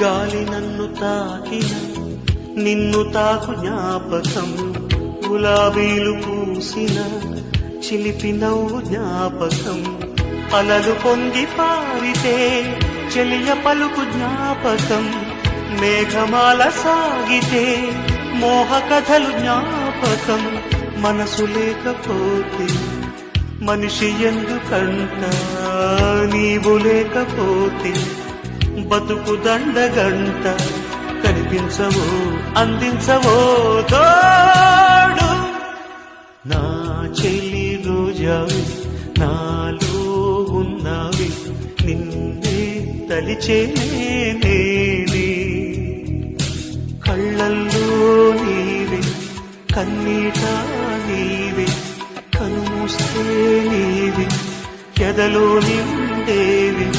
గాలి నన్ను తాకిన నిన్ను తాకు జ్ఞాపకం, గులాబీలు పూసిన చిలిపి నవ్వు జ్ఞాపకం, అలలు పొంగి పారితే చెలియ పలుకు జ్ఞాపకం, మేఘమాల సాగితే మోహ కథలు జ్ఞాపకం. మనసు లేకపోతే మనిషి ఎందుకంట, నీవు లేకపోతే బతుకు దండగంట. కనిపించవో అందించవో తోడు, నా చెలి రోజావి నాలో ఉన్నవి, నిన్నే తలిచేనే. కళ్ళల్లో నీవే కన్నీట నీవే, కనుమూస్తే నీవే ఎదలో నిండేవి.